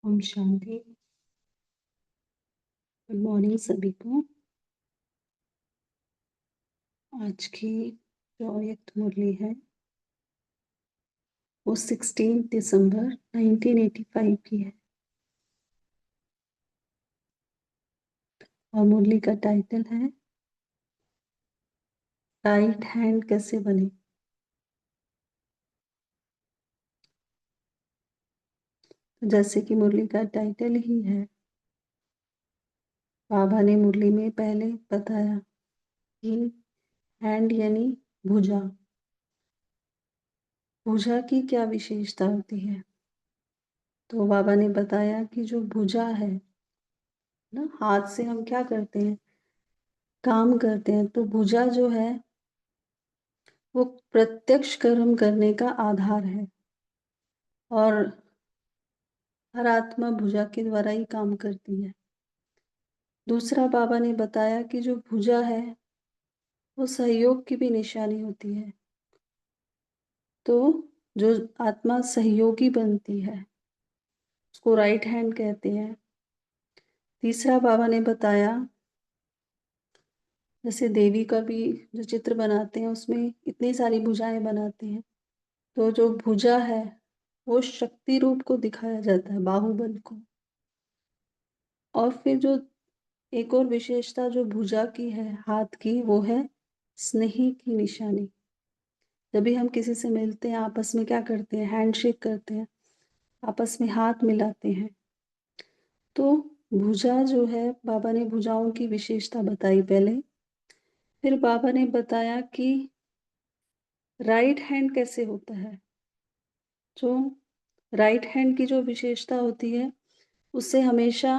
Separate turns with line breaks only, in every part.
ओम शांति। Good morning सभी को। आज की जो अव्यक्त मुरली है वो 16 दिसंबर 1985 की है और मुरली का टाइटल है राइट हैंड कैसे बने। तो जैसे कि मुरली का टाइटल ही है, बाबा ने मुरली में पहले बताया कि हैंड यानी भुजा। भुजा की क्या विशेषता होती है? तो बाबा ने बताया कि जो भुजा है ना, हाथ से हम क्या करते हैं, काम करते हैं। तो भुजा जो है वो प्रत्यक्ष कर्म करने का आधार है और हर आत्मा भुजा के द्वारा ही काम करती है। दूसरा बाबा ने बताया कि जो भुजा है वो सहयोग की भी निशानी होती है। तो जो आत्मा सहयोगी बनती है उसको राइट हैंड कहते हैं। तीसरा बाबा ने बताया जैसे देवी का भी जो चित्र बनाते हैं उसमें इतनी सारी भुजाएं बनाते हैं, तो जो भुजा है वो शक्ति रूप को दिखाया जाता है, बाहुबल को। और फिर जो एक और विशेषता जो भुजा की है हाथ की, वो है स्नेह की निशानी। जब भी हम किसी से मिलते हैं आपस में क्या करते हैं, हैंडशेक करते हैं, आपस में हाथ मिलाते हैं। तो भुजा जो है, बाबा ने भुजाओं की विशेषता बताई पहले। फिर बाबा ने बताया कि राइट हैंड कैसे होता है। जो राइट हैंड की जो विशेषता होती है उससे हमेशा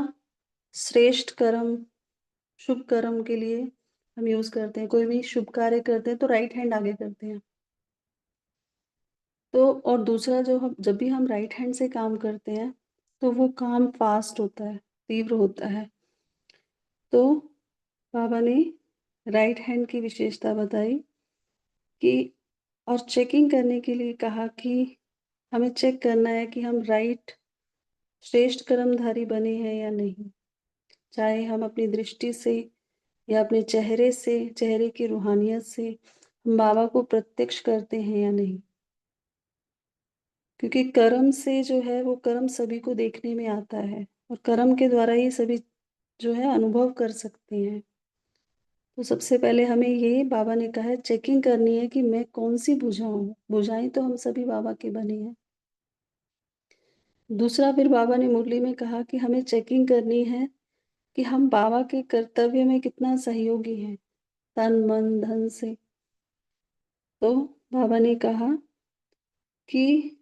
श्रेष्ठ कर्म, शुभ कर्म के लिए हम यूज करते हैं। कोई भी शुभ कार्य करते हैं तो राइट हैंड आगे करते हैं। तो और दूसरा जो हम जब भी हम राइट हैंड से काम करते हैं तो वो काम फास्ट होता है, तीव्र होता है। तो बाबा ने राइट हैंड की विशेषता बताई कि और चेकिंग करने के लिए कहा कि हमें चेक करना है कि हम राइट श्रेष्ठ कर्मधारी बने हैं या नहीं। चाहे हम अपनी दृष्टि से या अपने चेहरे से, चेहरे की रूहानियत से हम बाबा को प्रत्यक्ष करते हैं या नहीं। क्योंकि कर्म से जो है वो कर्म सभी को देखने में आता है और कर्म के द्वारा ही सभी जो है अनुभव कर सकते हैं। तो सबसे पहले हमें ये बाबा ने कहा है चेकिंग करनी है कि मैं कौन सी भुजा हूँ। भुजाएं तो हम सभी बाबा के बने हैं। दूसरा फिर बाबा ने मुरली में कहा कि हमें चेकिंग करनी है कि हम बाबा के कर्तव्य में कितना सहयोगी हैं, तन मन धन से। तो बाबा ने कहा कि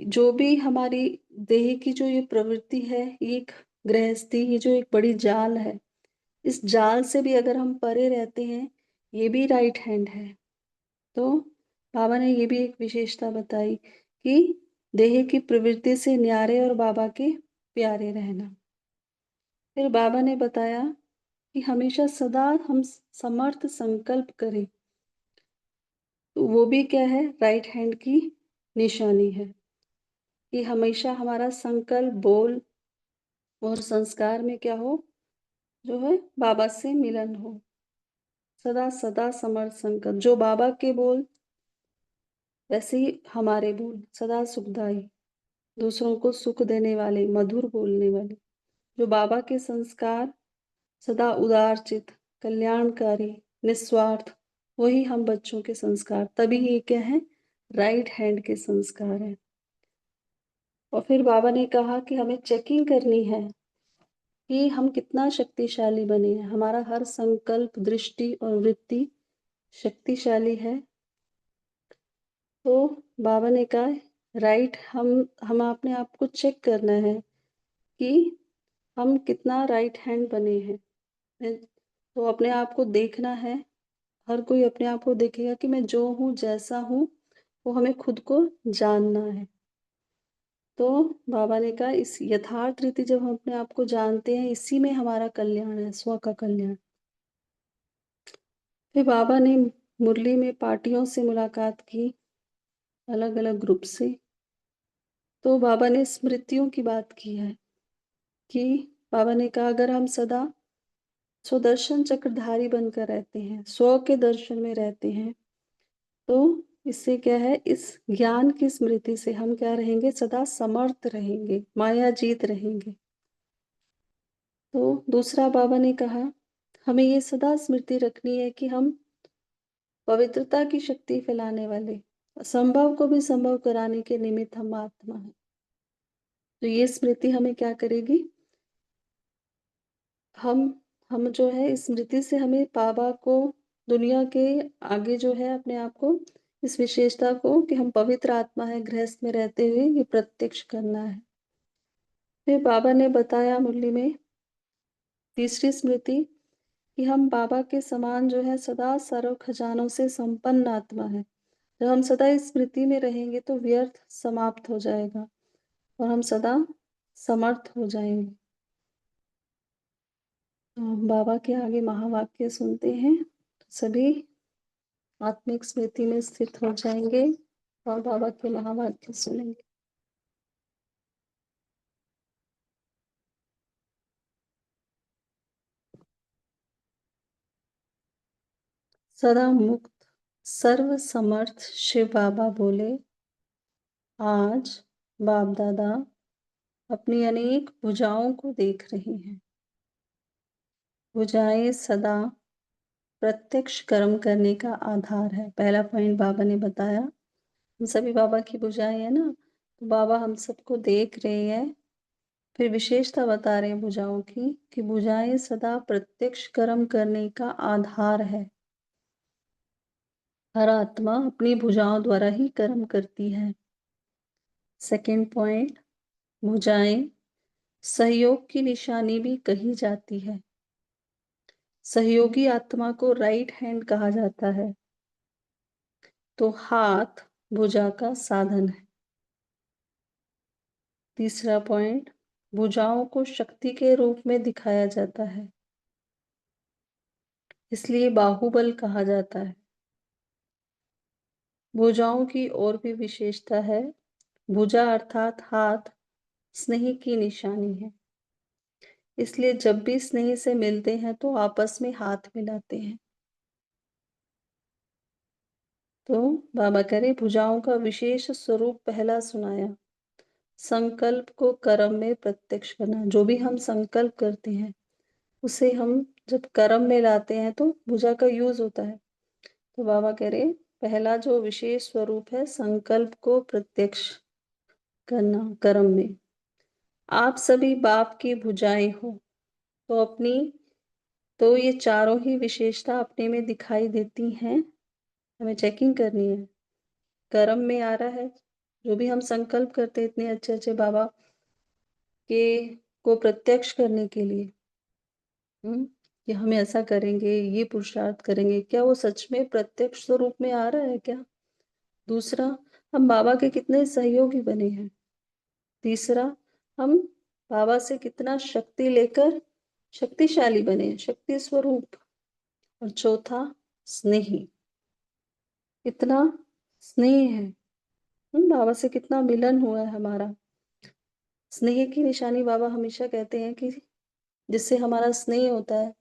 जो भी हमारी देह की जो ये प्रवृत्ति है, ये एक गृहस्थी, ये जो एक बड़ी जाल है, इस जाल से भी अगर हम परे रहते हैं, ये भी राइट हैंड है। तो बाबा ने ये भी एक विशेषता बताई कि देह की प्रवृत्ति से न्यारे और बाबा के प्यारे रहना। फिर बाबा ने बताया कि हमेशा सदा हम समर्थ संकल्प करें। तो वो भी क्या है, राइट हैंड की निशानी है कि हमेशा हमारा संकल्प, बोल और संस्कार में क्या हो, जो है बाबा से मिलन हो। सदा सदा समर्थ संकट, जो बाबा के बोल वैसे ही हमारे बोल, सदा सुखदाई, दूसरों को सुख देने वाले, मधुर बोलने वाले, जो बाबा के संस्कार, सदा उदारचित, कल्याणकारी, निस्वार्थ, वही हम बच्चों के संस्कार, तभी ये क्या है, राइट हैंड के संस्कार है। और फिर बाबा ने कहा कि हमें चेकिंग करनी है कि हम कितना शक्तिशाली बने हैं, हमारा हर संकल्प, दृष्टि और वृत्ति शक्तिशाली है। तो बाबा ने कहा राइट, हम अपने आप को चेक करना है कि हम कितना राइट हैंड बने हैं। तो अपने आप को देखना है, हर कोई अपने आप को देखेगा कि मैं जो हूँ, जैसा हूँ, वो हमें खुद को जानना है। तो बाबा ने कहा इस यथार्थ रीति जब हम अपने आप को जानते हैं, इसी में हमारा कल्याण है, स्व का कल्याण। फिर बाबा ने मुरली में पार्टियों से मुलाकात की, अलग अलग ग्रुप से। तो बाबा ने स्मृतियों की बात की है कि बाबा ने कहा अगर हम सदा सुदर्शन चक्रधारी बनकर रहते हैं, स्व के दर्शन में रहते हैं, तो इससे क्या है, इस ज्ञान की स्मृति से हम क्या रहेंगे, सदा समर्थ रहेंगे, माया जीत रहेंगे। तो दूसरा बाबा ने कहा हमें ये सदा स्मृति रखनी है कि हम पवित्रता की शक्ति फैलाने वाले, असंभव को भी संभव कराने के निमित्त हम आत्मा है। तो ये स्मृति हमें क्या करेगी, हम हम जो है इस स्मृति से हमें बाबा को, दुनिया के आगे जो है अपने आप को, इस विशेषता को कि हम पवित्र आत्मा है गृहस्थ में रहते हुए, ये प्रत्यक्ष करना है। फिर बाबा ने बताया मुरली में तीसरी स्मृति कि हम बाबा के समान जो है सदा सर्व खजानों से संपन्न आत्मा है। जब हम सदा इस स्मृति में रहेंगे तो व्यर्थ समाप्त हो जाएगा और हम सदा समर्थ हो जाएंगे। तो हम बाबा के आगे महावाक्य सुनते हैं, तो सभी आत्मिक स्मृति में स्थित हो जाएंगे और बाबा के महावाक्य सुनेंगे। सदा मुक्त सर्व समर्थ शिव बाबा बोले, आज बाप दादा अपनी अनेक भुजाओं को देख रहे हैं। भुजाएं सदा प्रत्यक्ष कर्म करने का आधार है। पहला पॉइंट बाबा ने बताया, हम सभी बाबा की भुजाएं है ना, तो बाबा हम सबको देख रहे हैं। फिर विशेषता बता रहे हैं भुजाओं की कि भुजाएं सदा प्रत्यक्ष कर्म करने का आधार है। हर आत्मा अपनी भुजाओं द्वारा ही कर्म करती है। सेकंड पॉइंट, भुजाएं सहयोग की निशानी भी कही जाती है। सहयोगी आत्मा को राइट हैंड कहा जाता है। तो हाथ भुजा का साधन है। तीसरा पॉइंट, भुजाओं को शक्ति के रूप में दिखाया जाता है, इसलिए बाहुबल कहा जाता है। भुजाओं की और भी विशेषता है। भुजा अर्थात हाथ स्नेह की निशानी है, इसलिए जब भी स्नेह से मिलते हैं तो आपस में हाथ मिलाते हैं। तो बाबा करे भुजाओं का विशेष स्वरूप पहला सुनाया, संकल्प को कर्म में प्रत्यक्ष करना। जो भी हम संकल्प करते हैं उसे हम जब कर्म में लाते हैं तो भुजा का यूज होता है। तो बाबा कह रहे पहला जो विशेष स्वरूप है, संकल्प को प्रत्यक्ष करना कर्म में। आप सभी बाप की भुजाएं हो, तो अपनी, तो ये चारों ही विशेषता अपने में दिखाई देती हैं। हमें चेकिंग करनी है, कर्म में आ रहा है, जो भी हम संकल्प करते हैं इतने अच्छे अच्छे बाबा के को प्रत्यक्ष करने के लिए, कि हम ऐसा करेंगे, ये पुरुषार्थ करेंगे, क्या वो सच में प्रत्यक्ष स्वरूप में आ रहा है क्या? दूसरा, हम बाबा के कितने सहयोगी बने हैं। तीसरा, हम बाबा से कितना शक्ति लेकर शक्तिशाली बने हैं, शक्ति स्वरूप। और चौथा, स्नेही, कितना स्नेह है, बाबा से कितना मिलन हुआ है हमारा। स्नेह की निशानी बाबा हमेशा कहते हैं कि जिससे हमारा स्नेह होता है,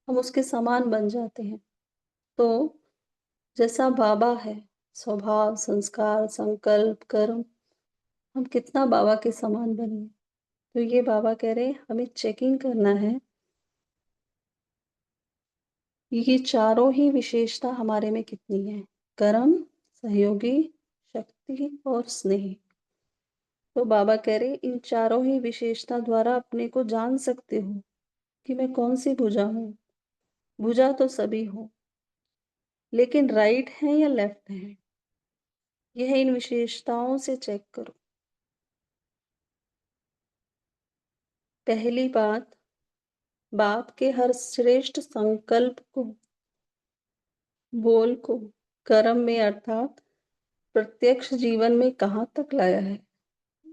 हम उसके समान बन जाते हैं। तो जैसा बाबा है, स्वभाव, संस्कार, संकल्प, कर्म, हम कितना बाबा के समान बने। तो ये बाबा कह रहे हैं हमें चेकिंग करना है, ये चारों ही विशेषता हमारे में कितनी है। कर्म, सहयोगी, शक्ति और स्नेह। तो बाबा कह रहे इन चारों ही विशेषता द्वारा अपने को जान सकते हो कि मैं कौन सी भुजा हूँ। भुजा तो सभी हो, लेकिन राइट है या लेफ्ट है, यह इन विशेषताओं से चेक करो। पहली बात, बाप के हर श्रेष्ठ संकल्प को, बोल को कर्म में अर्थात प्रत्यक्ष जीवन में कहाँ तक लाया है।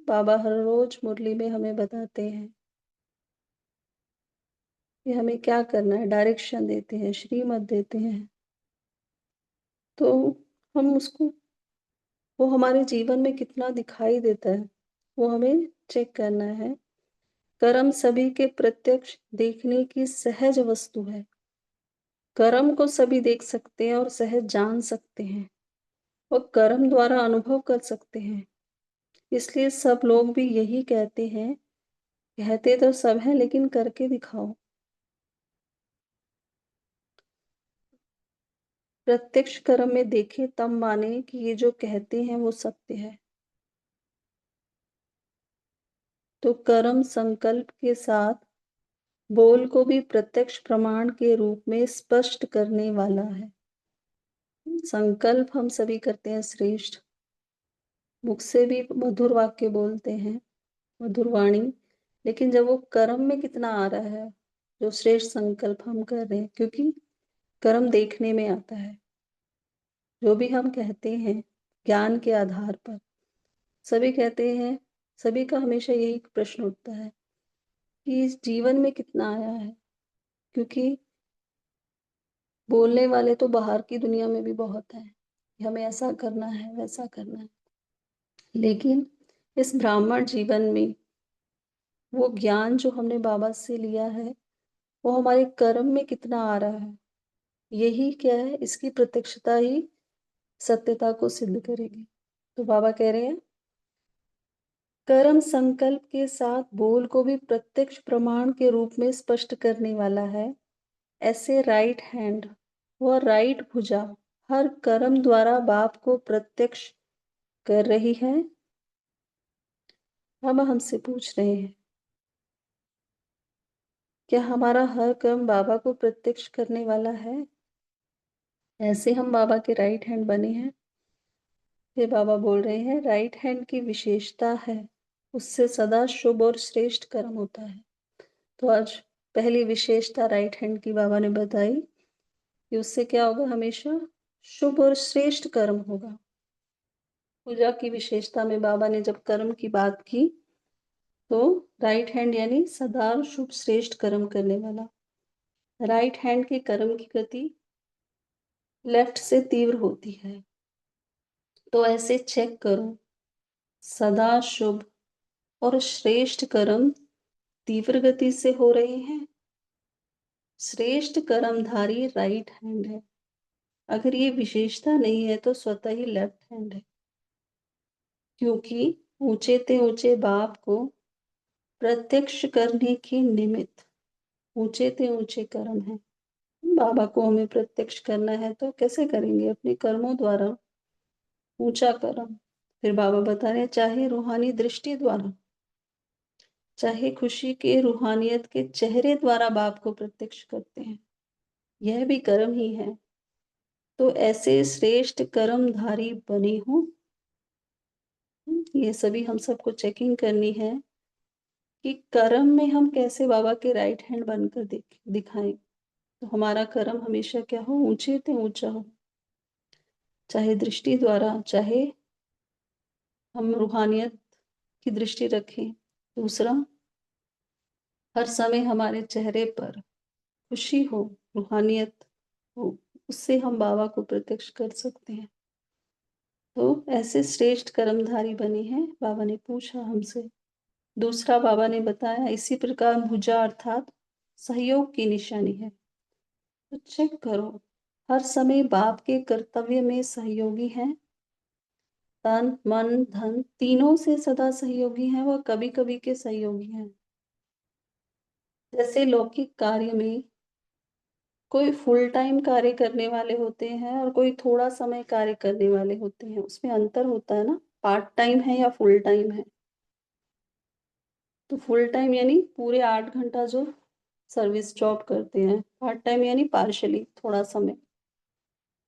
बाबा हर रोज मुरली में हमें बताते हैं कि हमें क्या करना है, डायरेक्शन देते हैं, श्रीमत देते हैं। तो हम उसको, वो हमारे जीवन में कितना दिखाई देता है, वो हमें चेक करना है। कर्म सभी के प्रत्यक्ष देखने की सहज वस्तु है। कर्म को सभी देख सकते हैं और सहज जान सकते हैं और कर्म द्वारा अनुभव कर सकते हैं। इसलिए सब लोग भी यही कहते हैं, कहते तो सब हैं लेकिन करके दिखाओ। प्रत्यक्ष कर्म में देखें तब माने कि ये जो कहते हैं वो सत्य है। तो कर्म संकल्प के साथ बोल को भी प्रत्यक्ष प्रमाण के रूप में स्पष्ट करने वाला है। संकल्प हम सभी करते हैं श्रेष्ठ, मुख से भी मधुर वाक्य बोलते हैं, मधुर वाणी, लेकिन जब वो कर्म में कितना आ रहा है, जो श्रेष्ठ संकल्प हम कर रहे हैं, क्योंकि कर्म देखने में आता है। जो भी हम कहते हैं ज्ञान के आधार पर, सभी कहते हैं, सभी का हमेशा यही प्रश्न उठता है कि इस जीवन में कितना आया है, क्योंकि बोलने वाले तो बाहर की दुनिया में भी बहुत हैं कि हमें ऐसा करना है, वैसा करना है, लेकिन इस ब्राह्मण जीवन में वो ज्ञान जो हमने बाबा से लिया है, वो हमारे कर्म में कितना आ रहा है, यही क्या है, इसकी प्रत्यक्षता ही सत्यता को सिद्ध करेगी। तो बाबा कह रहे हैं कर्म संकल्प के साथ बोल को भी प्रत्यक्ष प्रमाण के रूप में स्पष्ट करने वाला है। ऐसे राइट हैंड व राइट भुजा हर कर्म द्वारा बाप को प्रत्यक्ष कर रही है। हम हमसे पूछ रहे हैं क्या हमारा हर कर्म बाबा को प्रत्यक्ष करने वाला है। ऐसे हम बाबा के राइट हैंड बने हैं। फिर बाबा बोल रहे हैं राइट हैंड की विशेषता है, उससे सदा शुभ और श्रेष्ठ कर्म होता है। तो आज पहली विशेषता राइट हैंड की बाबा ने बताई कि उससे क्या होगा, हमेशा शुभ और श्रेष्ठ कर्म होगा। पूजा की विशेषता में बाबा ने जब कर्म की बात की तो राइट हैंड यानी सदा शुभ श्रेष्ठ कर्म करने वाला। राइट हैंड के कर्म की गति लेफ्ट से तीव्र होती है। तो ऐसे चेक करो, सदा शुभ और श्रेष्ठ कर्म तीव्र गति से हो रहे हैं। श्रेष्ठ कर्मधारी राइट हैंड है। अगर ये विशेषता नहीं है तो स्वतः ही लेफ्ट हैंड है, क्योंकि ऊंचे ते ऊंचे बाप को प्रत्यक्ष करने के निमित्त ऊंचे ते ऊंचे कर्म है। बाबा को हमें प्रत्यक्ष करना है तो कैसे करेंगे, अपने कर्मों द्वारा, ऊंचा कर्म। फिर बाबा बता रहे हैं चाहे रूहानी दृष्टि द्वारा, चाहे खुशी के रूहानियत के चेहरे द्वारा बाप को प्रत्यक्ष करते हैं, यह भी कर्म ही है। तो ऐसे श्रेष्ठ कर्मधारी बने हो। ये सभी हम सबको चेकिंग करनी है कि कर्म में हम कैसे बाबा के राइट हैंड बनकर दिखाएं। तो हमारा कर्म हमेशा क्या हो, ऊंचे ते ऊंचा हो, चाहे दृष्टि द्वारा, चाहे हम रूहानियत की दृष्टि रखें। दूसरा, हर समय हमारे चेहरे पर खुशी हो, रूहानियत हो, उससे हम बाबा को प्रत्यक्ष कर सकते हैं। तो ऐसे श्रेष्ठ कर्मधारी बने हैं, बाबा ने पूछा हमसे। दूसरा बाबा ने बताया इसी प्रकार भुजा अर्थात सहयोग की निशानी है। तो चेक करो, हर समय बाप के कर्तव्य में सहयोगी हैं, तन, मन, धन तीनों से सदा सहयोगी हैं व कभी-कभी के सहयोगी हैं। जैसे लौकिक कार्य में कोई फुल टाइम कार्य करने वाले होते हैं और कोई थोड़ा समय कार्य करने वाले होते हैं, उसमें अंतर होता है ना, पार्ट टाइम है या फुल टाइम है। तो फुल टाइम यानी पूरे 8 घंटा जो सर्विस जॉब करते हैं, पार्ट टाइम यानी पार्शियली थोड़ा समय।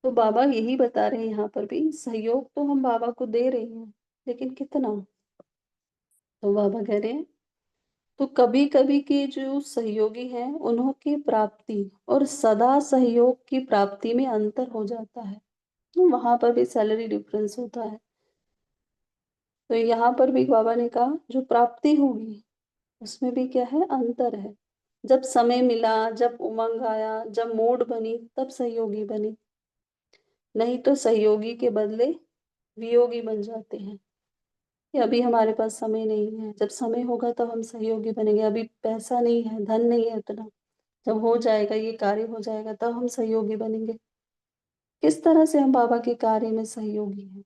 तो बाबा यही बता रहे हैं यहाँ पर भी, सहयोग तो हम बाबा को दे रहे हैं, लेकिन कितना? तो बाबा कह रहे हैं, तो कभी-कभी के जो सहयोगी हैं, उन्हों की प्राप्ति और सदा सहयोग की प्राप्ति में अंतर हो जाता है। तो वहाँ पर भी सैलरी डिफरेंस होता है। तो यहाँ पर भी बाबा ने कहा, जो प्राप्ति होगी, उसमें भी क्या है? अंतर है। जब समय मिला, जब उमंग आया, जब मूड बनी, तब सहयोगी बने। नहीं तो सहयोगी के बदले वियोगी बन जाते हैं कि अभी हमारे पास समय नहीं है, जब समय होगा तब हम सहयोगी बनेंगे, अभी पैसा नहीं है, धन नहीं है उतना, जब हो जाएगा, ये कार्य हो जाएगा तब हम सहयोगी बनेंगे। किस तरह से हम बाबा के कार्य में सहयोगी हैं,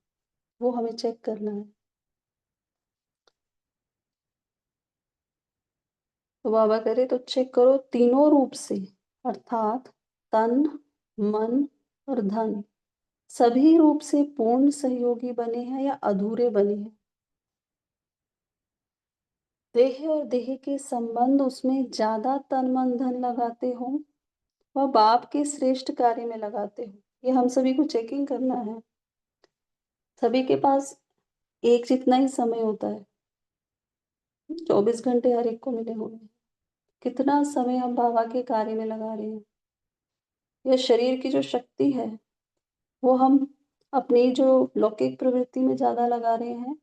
वो हमें चेक करना है। तो बाबा कह रहे तो चेक करो तीनों रूप से, अर्थात तन, मन और धन सभी रूप से पूर्ण सहयोगी बने हैं या अधूरे बने हैं। देह और देह के संबंध उसमें ज्यादा तन मन धन लगाते हो व बाप के श्रेष्ठ कार्य में लगाते हो, ये हम सभी को चेकिंग करना है। सभी के पास एक जितना ही समय होता है, 24 घंटे हर एक को मिले होंगे। कितना समय हम बाबा के कार्य में लगा रहे हैं? यह शरीर की जो शक्ति है, वो हम अपनी जो लौकिक प्रवृत्ति में ज्यादा लगा रहे हैं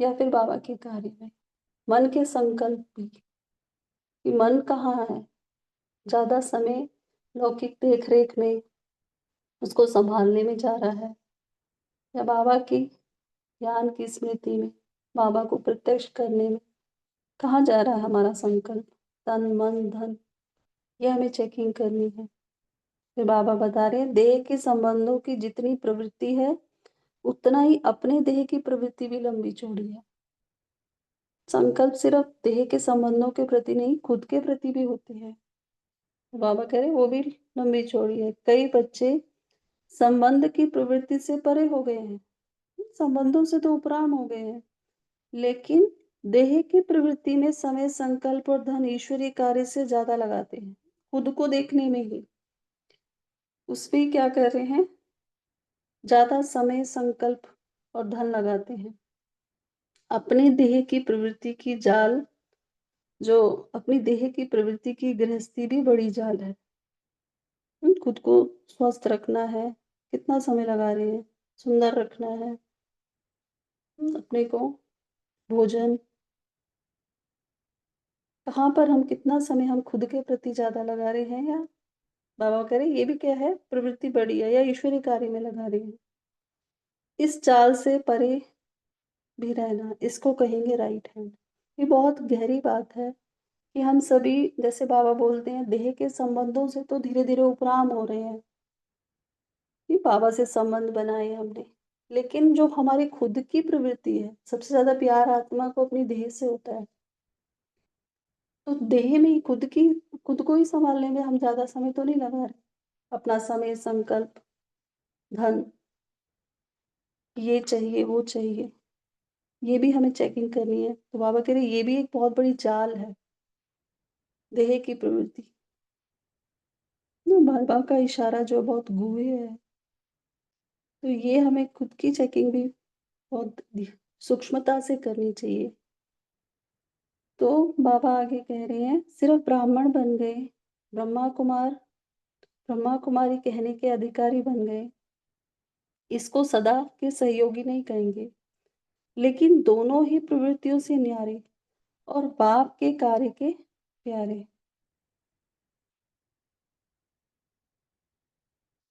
या फिर बाबा के कार्य में? मन के संकल्प भी, कि मन कहाँ है, ज्यादा समय लौकिक देख रेख में, उसको संभालने में जा रहा है, या बाबा की ज्ञान की स्मृति में, बाबा को प्रत्यक्ष करने में कहाँ जा रहा है हमारा संकल्प, तन मन धन? ये हमें चेकिंग करनी है। फिर बाबा बता रहे हैं, देह के संबंधों की जितनी प्रवृत्ति है, उतना ही अपने देह की प्रवृत्ति भी लंबी चौड़ी है। संकल्प सिर्फ देह के संबंधों के प्रति नहीं, खुद के प्रति भी होते हैं। तो बाबा कह रहे वो भी लंबी चौड़ी है। कई बच्चे संबंध की प्रवृत्ति से परे हो गए हैं, संबंधों से तो उपराम हो गए हैं, लेकिन देह की प्रवृत्ति में समय, संकल्प और धन ईश्वरीय कार्य से ज्यादा लगाते हैं, खुद को देखने में ही उसमें क्या कर रहे हैं, ज्यादा समय, संकल्प और धन लगाते हैं। अपने देह की प्रवृत्ति की जाल, जो अपनी देह की प्रवृत्ति की गृहस्थी भी बड़ी जाल है। खुद को स्वस्थ रखना है, कितना समय लगा रहे हैं, सुंदर रखना है अपने को, भोजन, कहाँ पर हम कितना समय हम खुद के प्रति ज्यादा लगा रहे हैं, या बाबा कह रहे ये भी क्या है, प्रवृत्ति बड़ी है या ईश्वरीय कार्य में लगा रहे हैं। इस चाल से परे भी रहना, इसको कहेंगे राइट हैंड। ये बहुत गहरी बात है कि हम सभी, जैसे बाबा बोलते हैं, देह के संबंधों से तो धीरे धीरे उपराम हो रहे हैं कि बाबा से संबंध बनाए हमने, लेकिन जो हमारी खुद की प्रवृत्ति है, सबसे ज्यादा प्यार आत्मा को अपनी देह से होता है। तो देह में ही खुद को ही संभालने में हम ज्यादा समय तो नहीं लगा रहे। अपना समय, संकल्प, धन, ये चाहिए वो चाहिए, ये भी हमें चेकिंग करनी है। तो बाबा कह रहे ये भी एक बहुत बड़ी चाल है, देह की प्रवृत्ति ना। बाबा का इशारा जो बहुत गूढ़ है, तो ये हमें खुद की चेकिंग भी बहुत सूक्ष्मता से करनी चाहिए। तो बाबा आगे कह रहे हैं, सिर्फ ब्राह्मण बन गए, ब्रह्मा कुमार, ब्रह्मा कुमारी कहने के अधिकारी बन गए, इसको सदा के सहयोगी नहीं कहेंगे, लेकिन दोनों ही प्रवृत्तियों से न्यारे और बाप के कार्य के प्यारे।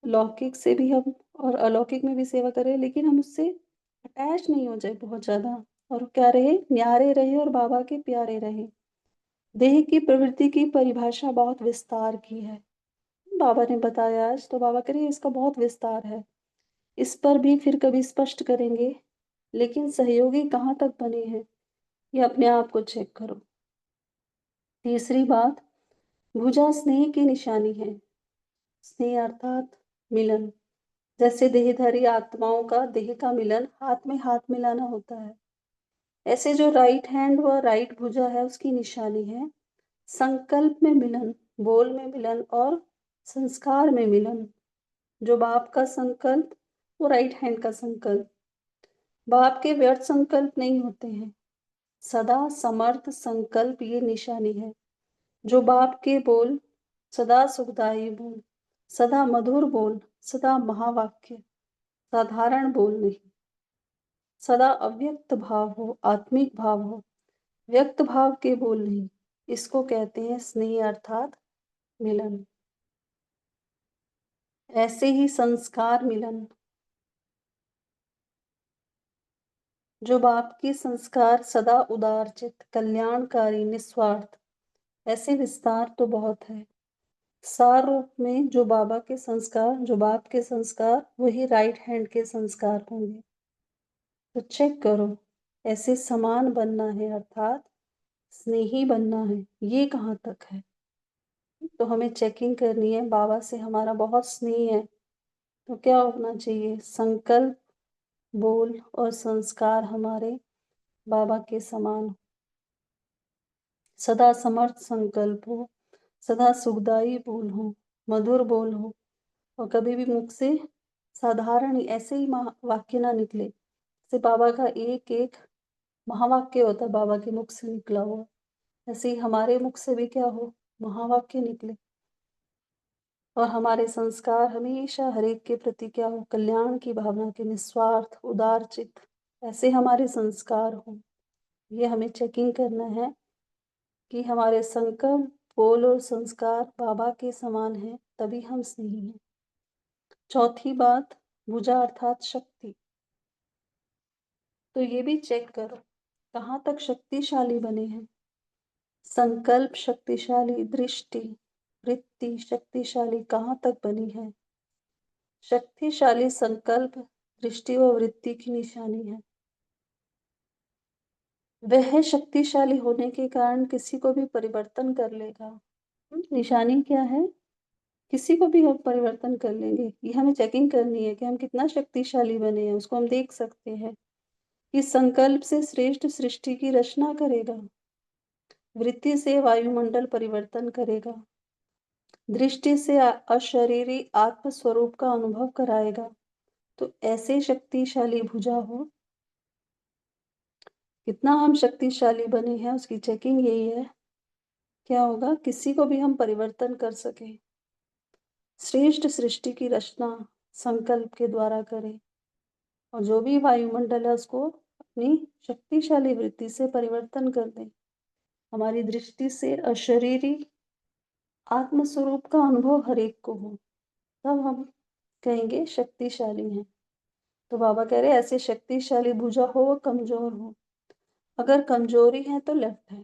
लौकिक से भी हम और अलौकिक में भी सेवा करें, लेकिन हम उससे अटैच नहीं हो जाए बहुत ज्यादा, और क्या रहे, न्यारे रहे और बाबा के प्यारे रहे। देह की प्रवृत्ति की परिभाषा बहुत विस्तार की है। बाबा ने बताया आज, तो बाबा कह रहे हैं इसका बहुत विस्तार है। इस पर भी फिर कभी स्पष्ट करेंगे, लेकिन सहयोगी कहाँ तक बने हैं, ये अपने आप को चेक करो। तीसरी बात, भुजा स्नेह की निशानी है। स्नेह अर्थात मिलन। जैसे देहधारी आत्माओं का देह का मिलन हाथ में हाथ मिलाना होता है, ऐसे जो राइट हैंड व राइट भुजा है उसकी निशानी है संकल्प में मिलन, बोल में मिलन और संस्कार में मिलन। जो बाप का संकल्प, वो राइट हैंड का संकल्प। बाप के व्यर्थ संकल्प नहीं होते हैं, सदा समर्थ संकल्प ये निशानी है। जो बाप के बोल, सदा सुखदायी बोल, सदा मधुर बोल, सदा महावाक्य, साधारण बोल नहीं, सदा अव्यक्त भाव हो, आत्मिक भाव हो, व्यक्त भाव के बोल नहीं, इसको कहते हैं स्नेह अर्थात मिलन। ऐसे ही संस्कार मिलन। जो बाप के संस्कार सदा उदारचित, कल्याणकारी, निस्वार्थ, ऐसे विस्तार तो बहुत है। सार रूप में जो बाबा के संस्कार, जो बाप के संस्कार, वही राइट हैंड के संस्कार होंगे। तो चेक करो, ऐसे समान बनना है अर्थात स्नेही बनना है, ये कहाँ तक है। तो हमें चेकिंग करनी है, बाबा से हमारा बहुत स्नेह है, तो क्या होना चाहिए, संकल्प, बोल और संस्कार हमारे बाबा के समान, सदा समर्थ संकल्प हो, सदा सुखदाई बोल हो, मधुर बोल हो, और कभी भी मुख से साधारण ऐसे ही वाक्य ना निकले, जैसे बाबा का एक एक महावाक्य होता है बाबा के मुख से निकला हुआ, ऐसे ही हमारे मुख से भी क्या हो, महावाक्य निकले। और हमारे संस्कार हमेशा हर एक के प्रति क्या हो, कल्याण की भावना के, निस्वार्थ, उदार चित्त, ऐसे हमारे संस्कार हो। ये हमें चेकिंग करना है कि हमारे संकल्प, बोल और संस्कार बाबा के समान हैं, तभी हम स्नेही हैं। चौथी बात, भुजा अर्थात शक्ति। तो ये भी चेक करो कहाँ तक शक्तिशाली बने हैं। संकल्प शक्तिशाली, दृष्टि, वृत्ति शक्तिशाली कहाँ तक बनी है। शक्तिशाली संकल्प, दृष्टि व वृत्ति की निशानी है। वह शक्तिशाली होने के कारण किसी को भी परिवर्तन कर लेगा। निशानी क्या है, किसी को भी हम परिवर्तन कर लेंगे। ये हमें चेकिंग करनी है कि हम कितना शक्तिशाली बने हैं, उसको हम देख सकते हैं। इस संकल्प से श्रेष्ठ सृष्टि की रचना करेगा, वृत्ति से वायुमंडल परिवर्तन करेगा, दृष्टि से अशरीरी आत्म स्वरूप का अनुभव कराएगा। तो ऐसे शक्तिशाली भुजा हो, कितना हम शक्तिशाली बने हैं उसकी चेकिंग यही है, क्या होगा, किसी को भी हम परिवर्तन कर सके, श्रेष्ठ सृष्टि की रचना संकल्प के द्वारा करें, और जो भी वायुमंडल है उसको अपनी शक्तिशाली वृत्ति से परिवर्तन कर दें। हमारी दृष्टि से अशरीरी आत्म स्वरूप का अनुभव हर एक को हो, तब हम कहेंगे शक्तिशाली हैं। तो बाबा कह रहे हैं ऐसे शक्तिशाली भुजा हो व कमजोर हो। अगर कमजोरी है तो लेफ्ट है।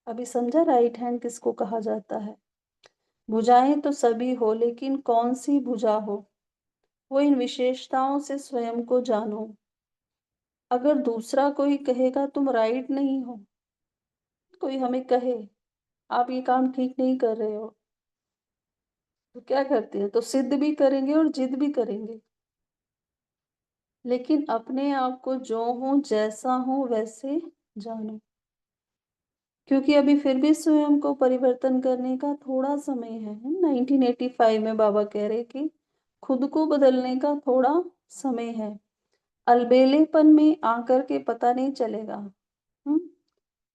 अभी समझा राइट हैंड किसको कहा जाता है। भुजाएं तो सभी हो, लेकिन कौन सी भुजा हो, वो इन विशेषताओं से स्वयं को जानो। अगर दूसरा कोई कहेगा तुम राइट नहीं हो, कोई हमें कहे आप ये काम ठीक नहीं कर रहे हो, तो क्या करते हैं, तो सिद्ध भी करेंगे और जिद भी करेंगे। लेकिन अपने आप को जो हूं जैसा हूं वैसे जानो, क्योंकि अभी फिर भी स्वयं को परिवर्तन करने का थोड़ा समय है। 1985 में बाबा कह रहे कि खुद को बदलने का थोड़ा समय है। अलबेलेपन में आकर के पता नहीं चलेगा।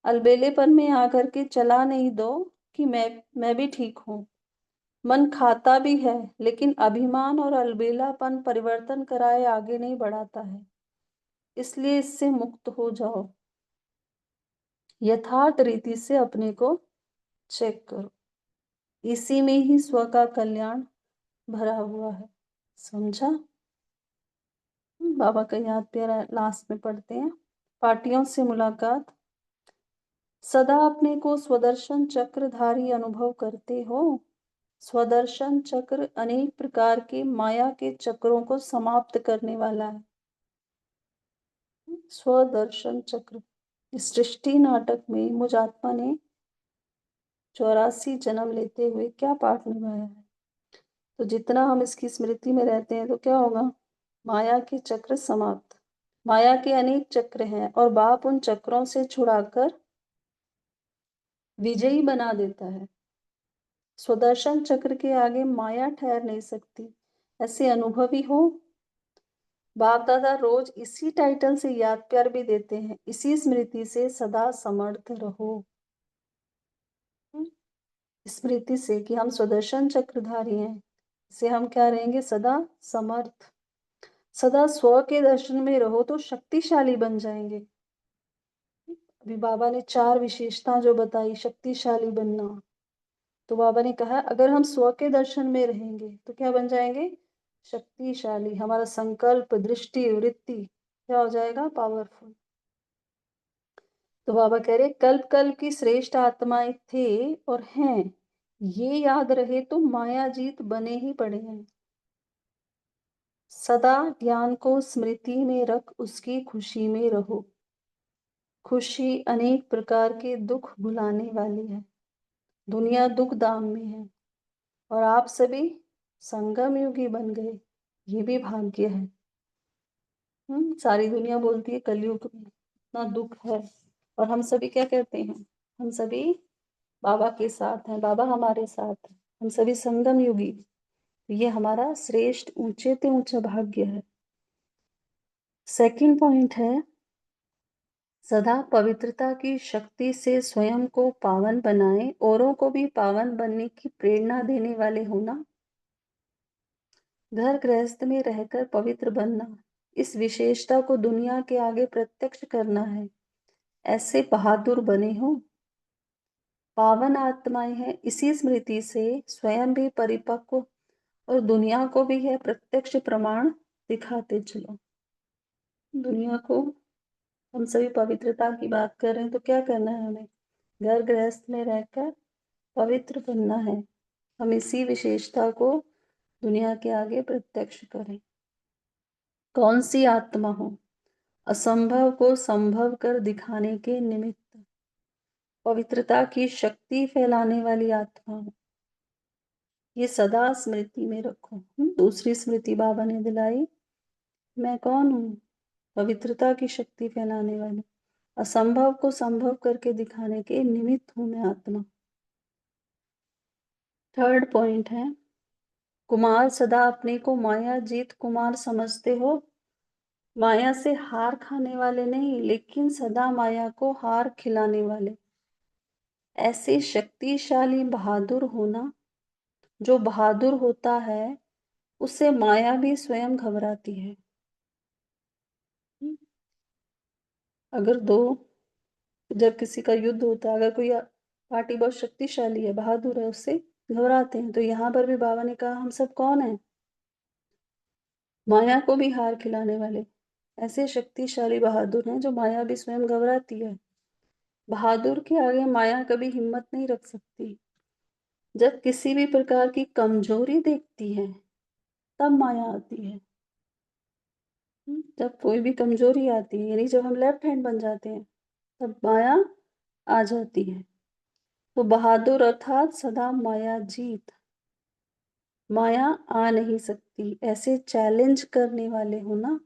अलबेलेपन में आकर के चला नहीं दो कि मैं भी ठीक हूँ। मन खाता भी है, लेकिन अभिमान और अलबेलापन परिवर्तन कराए आगे नहीं बढ़ाता है, इसलिए इससे मुक्त हो जाओ। यथार्थ रीति से अपने को चेक करो, इसी में ही स्व का कल्याण भरा हुआ है। समझा। बाबा का याद प्यारा लास्ट में पढ़ते हैं। पार्टियों से मुलाकात, सदा अपने को स्वदर्शन चक्रधारी अनुभव करते हो। स्वदर्शन चक्र अनेक प्रकार के माया के चक्रों को समाप्त करने वाला है। स्वदर्शन चक्र, इस सृष्टि नाटक में मुझ आत्मा ने 84 जन्म लेते हुए क्या पाठ निभाया है। तो जितना हम इसकी स्मृति में रहते हैं तो क्या होगा, माया के चक्र समाप्त। माया के अनेक चक्र हैं और बाप उन चक्रों से छुड़ाकर विजयी बना देता है। स्वदर्शन चक्र के आगे माया ठहर नहीं सकती, ऐसे अनुभवी हो। बाप दादा रोज इसी टाइटल से याद प्यार भी देते हैं, इसी स्मृति से सदा समर्थ रहो। स्मृति से कि हम स्वदर्शन चक्रधारी हैं, इसे हम क्या रहेंगे, सदा समर्थ। सदा स्व के दर्शन में रहो तो शक्तिशाली बन जाएंगे। अभी बाबा ने 4 विशेषता जो बताई शक्तिशाली बनना, तो बाबा ने कहा अगर हम स्व के दर्शन में रहेंगे तो क्या बन जाएंगे, शक्तिशाली। हमारा संकल्प, दृष्टि, वृत्ति क्या हो जाएगा, पावरफुल। तो बाबा कह रहे कल्प कल्प की श्रेष्ठ आत्माएं थे और हैं, ये याद रहे तो माया जीत बने ही पड़े हैं। सदा ज्ञान को स्मृति में रख उसकी खुशी में रहो। खुशी अनेक प्रकार के दुख भुलाने वाली है। दुनिया दुख दाम में है और आप सभी संगम युगी बन गए, ये भी भाग्य है। सारी दुनिया बोलती है कलयुग में इतना दुख है और हम सभी क्या कहते हैं, हम सभी बाबा के साथ हैं, बाबा हमारे साथ हैं, हम सभी संगम युगी। ये हमारा श्रेष्ठ ऊंचे से ऊंचा भाग्य है। सेकंड पॉइंट है, सदा पवित्रता की शक्ति से स्वयं को पावन बनाए, औरों को भी पावन बनने की प्रेरणा देने वाले होना। घर गृहस्थ में रहकर पवित्र बनना, इस विशेषता को दुनिया के आगे प्रत्यक्ष करना है। ऐसे बहादुर बने हो। पावन आत्माएं हैं, इसी स्मृति से स्वयं भी परिपक्व और दुनिया को भी है प्रत्यक्ष प्रमाण दिखाते चलो। दुनिया को हम सभी पवित्रता की बात कर रहे हैं तो क्या करना है, हमें घर गृहस्थ में रहकर पवित्र बनना है। हम इसी विशेषता को दुनिया के आगे प्रत्यक्ष करें। कौन सी आत्मा हो, असंभव को संभव कर दिखाने के निमित्त पवित्रता की शक्ति फैलाने वाली आत्मा हो। ये सदा स्मृति में रखो। दूसरी स्मृति बाबा ने दिलाई, मैं कौन हूँ, पवित्रता की शक्ति फैलाने वाली, असंभव को संभव करके दिखाने के निमित्त हूं मैं आत्मा। थर्ड पॉइंट है, कुमार सदा अपने को माया जीत कुमार समझते हो। माया से हार खाने वाले नहीं, लेकिन सदा माया को हार खिलाने वाले। ऐसे शक्तिशाली बहादुर होना, जो बहादुर होता है उससे माया भी स्वयं घबराती है। अगर दो, जब किसी का युद्ध होता है, अगर कोई पार्टी बहुत शक्तिशाली है, बहादुर है, उससे घबराते हैं। तो यहाँ पर भी बाबा ने कहा हम सब कौन है, माया को भी हार खिलाने वाले। ऐसे शक्तिशाली बहादुर हैं जो माया भी स्वयं घबराती है। बहादुर के आगे माया कभी हिम्मत नहीं रख सकती। जब किसी भी प्रकार की कमजोरी देखती है तब माया आती है। जब कोई भी कमजोरी आती है, यानी जब हम लेफ्ट हैंड बन जाते हैं, तब माया आ जाती है। तो बहादुर अर्थात सदा माया जीत, माया आ नहीं सकती, ऐसे चैलेंज करने वाले हो ना।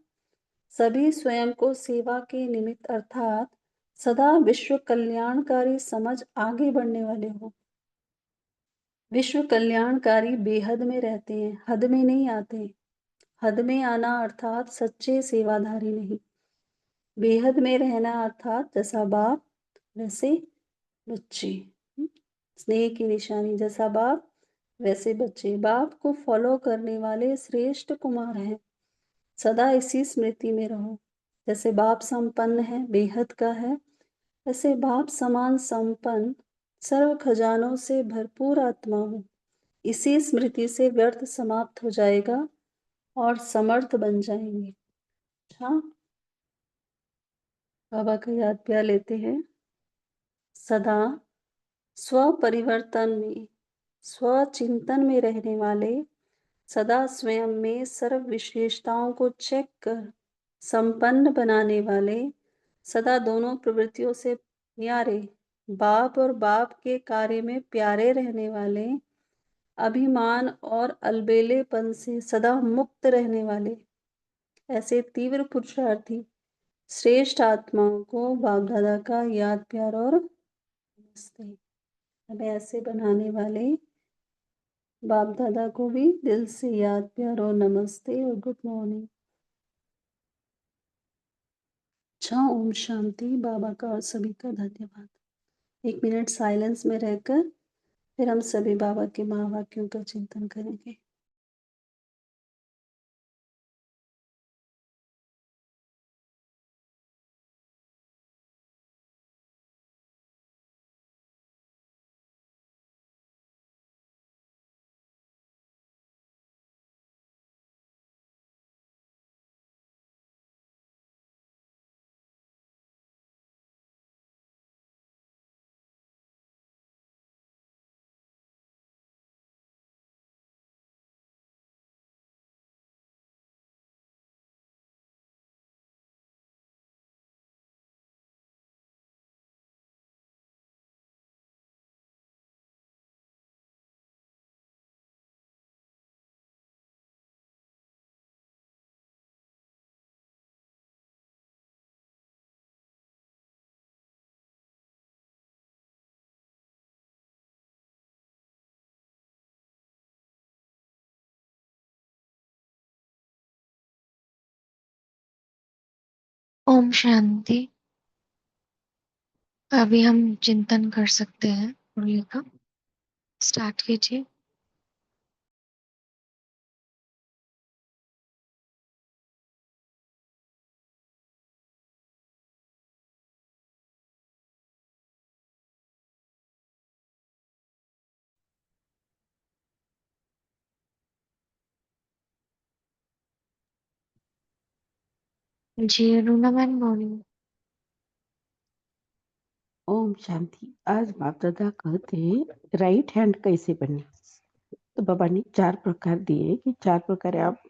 सभी स्वयं को सेवा के निमित्त अर्थात सदा विश्व कल्याणकारी समझ आगे बढ़ने वाले हो। विश्व कल्याणकारी बेहद में रहते हैं, हद में नहीं आते। हद में आना अर्थात सच्चे सेवाधारी नहीं। बेहद में रहना अर्थात जैसा बाप वैसे बच्चे। स्नेह की निशानी, जैसा बाप वैसे बच्चे। बाप को फॉलो करने वाले श्रेष्ठ कुमार हैं। सदा इसी स्मृति में रहो। जैसे बाप संपन्न है, बेहद का है, ऐसे बाप समान संपन्न सर्व खजानों से भरपूर आत्मा हो। इसी स्मृति से व्यर्थ समाप्त हो जाएगा और समर्थ बन जाएंगे। अच्छा, बाबा का याद प्यार लेते हैं। सदा स्व परिवर्तन में, स्व चिंतन में रहने वाले, सदा स्वयं में सर्व विशेषताओं को चेक कर संपन्न बनाने वाले, सदा दोनों प्रवृत्तियों से न्यारे, बाप और बाप के कार्य में प्यारे रहने वाले, अभिमान और अलबेलेपन से सदा मुक्त रहने वाले, ऐसे तीव्र पुरुषार्थी श्रेष्ठ आत्माओं को बाप दादा का याद प्यार और नमस्ते। हमें ऐसे बनाने वाले बाप दादा को भी दिल से याद प्यार और नमस्ते और गुड मॉर्निंग। अच्छा, ओम शांति। बाबा का और सभी का धन्यवाद। 1 मिनट साइलेंस में रहकर फिर हम सभी बाबा के महावाक्यों का चिंतन करेंगे।
ओम शांति। अभी हम चिंतन कर सकते हैं। मुरली का स्टार्ट कीजिए। जी रूना मैम बोलिए।
ओम शांति। आज बाप दादा कहते हैं राइट हैंड कैसे बने। तो बाबा ने 4 प्रकार दिए कि 4 प्रकार आप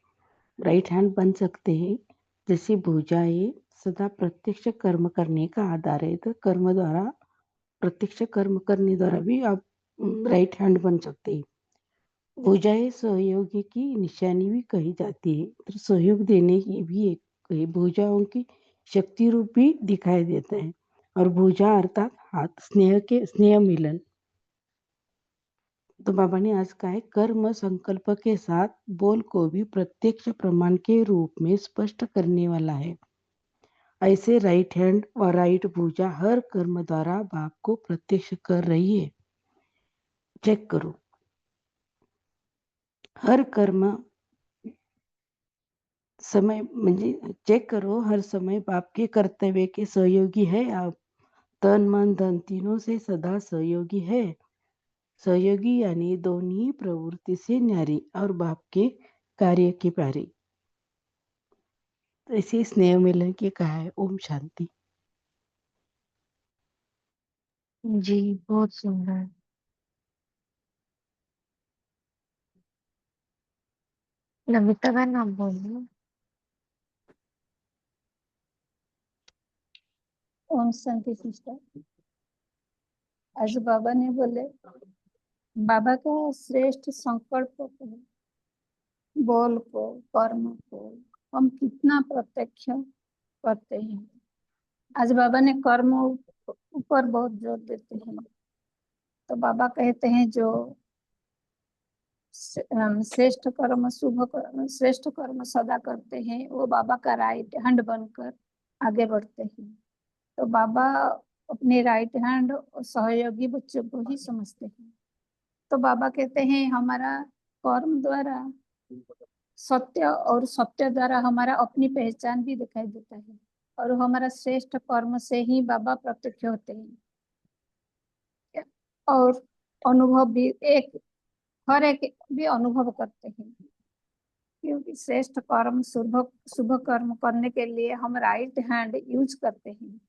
राइट हैंड बन सकते हैं। जैसे भुजाएं सदा प्रत्यक्ष कर्म करने का आधार है, तो कर्म द्वारा प्रत्यक्ष कर्म करने द्वारा भी आप राइट हैंड बन सकते हैं। भुजाएं सहयोगी की निशानी भी कही जाती है, तो सहयोग देने की भी एक भुजाओं की शक्ति रूप भी दिखाई देता है। और भुजा अर्थात हाथ, स्नेह मिलन। तो बाबा ने आज कहा है कर्म संकल्प के साथ बोल को भी प्रत्यक्ष प्रमाण के रूप में स्पष्ट करने वाला है। ऐसे राइट हैंड और राइट भुजा हर कर्म द्वारा बाप को प्रत्यक्ष कर रही है। चेक करो, हर कर्म समय म्हणजे चेक करो, हर समय बाप के कर्तव्य के सहयोगी है आप। तन मन धन तीनों से सदा सहयोगी है। सहयोगी यानी दोनों प्रवृत्ति से न्यारी और बाप के कार्य के प्यारे। ऐसे स्नेह मिलन के कहा है। ओम शांति।
जी बहुत सुंदर। नमिता मैम आप बोलिए।
ओम शांति सिस्टर। आज बाबा ने बोले, बाबा का श्रेष्ठ संकल्प को, बोल को, कर्म को हम कितना प्रत्यक्ष करते हैं। आज बाबा ने कर्म ऊपर बहुत जोर देते हैं। तो बाबा कहते हैं जो श्रेष्ठ कर्म, शुभ कर्म, श्रेष्ठ कर्म सदा करते हैं, वो बाबा का राइट हैंड बनकर आगे बढ़ते हैं। तो बाबा अपने राइट हैंड और सहयोगी बच्चों को ही समझते हैं। तो बाबा कहते हैं हमारा कर्म द्वारा सत्य, और सत्य द्वारा हमारा अपनी पहचान भी दिखाई देता है, और हमारा श्रेष्ठ कर्म से ही बाबा प्रत्यक्ष होते हैं। और अनुभव भी हर एक भी अनुभव करते हैं, क्योंकि श्रेष्ठ कर्म, शुभ शुभ कर्म करने के लिए हम राइट हैंड यूज करते हैं।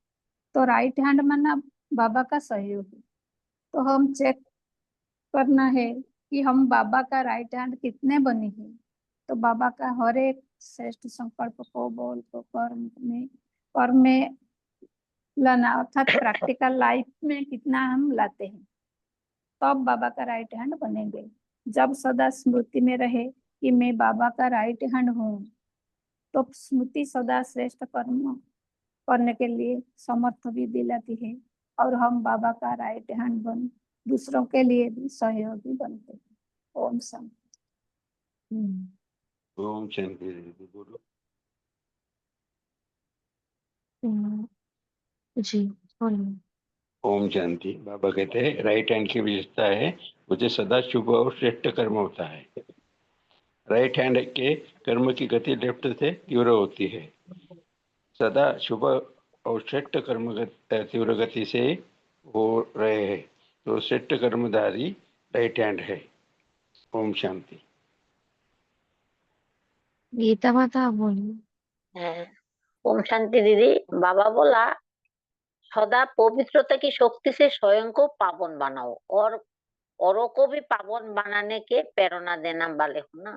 तो राइट हैंड माना
बाबा का सहयोग है। तो हम चेक करना है कि हम बाबा का राइट हैंड कितने बने हैं। तो बाबा का हर एक श्रेष्ठ संकल्प को बोल को कर्म में लाना, अर्थात प्रैक्टिकल लाइफ में कितना हम लाते हैं, तब बाबा का राइट हैंड बनेंगे। जब सदा स्मृति में रहे कि मैं बाबा का राइट हैंड हूँ, तो स्मृति सदा श्रेष्ठ कर्म करने के लिए समर्थ भी दिलाती है, और हम बाबा का राइट हैंड बन दूसरों के लिए भी सहयोगी बनते हैं। ओम शांति।
ओम शांति दीदी बोलो।
जी बोलिए।
ओम शांति। बाबा कहते हैं राइट हैंड की विशेषता है मुझे सदा शुभ और श्रेष्ठ कर्म होता है। राइट हैंड के कर्म की गति लेफ्ट से तीव्र होती है। सदा शुभ और श्रेष्ठ कर्म तीव्र गति से हो रहे हैं, तो श्रेष्ठ कर्मधारी राइट हैंड है। ओम शांति।
गीता माता आप बोलिए।
ओम शांति दीदी। बाबा बोला सदा पवित्रता की शक्ति से स्वयं को पावन बनाओ और औरों को भी पावन बनाने के प्रेरणा देना वाले हो ना।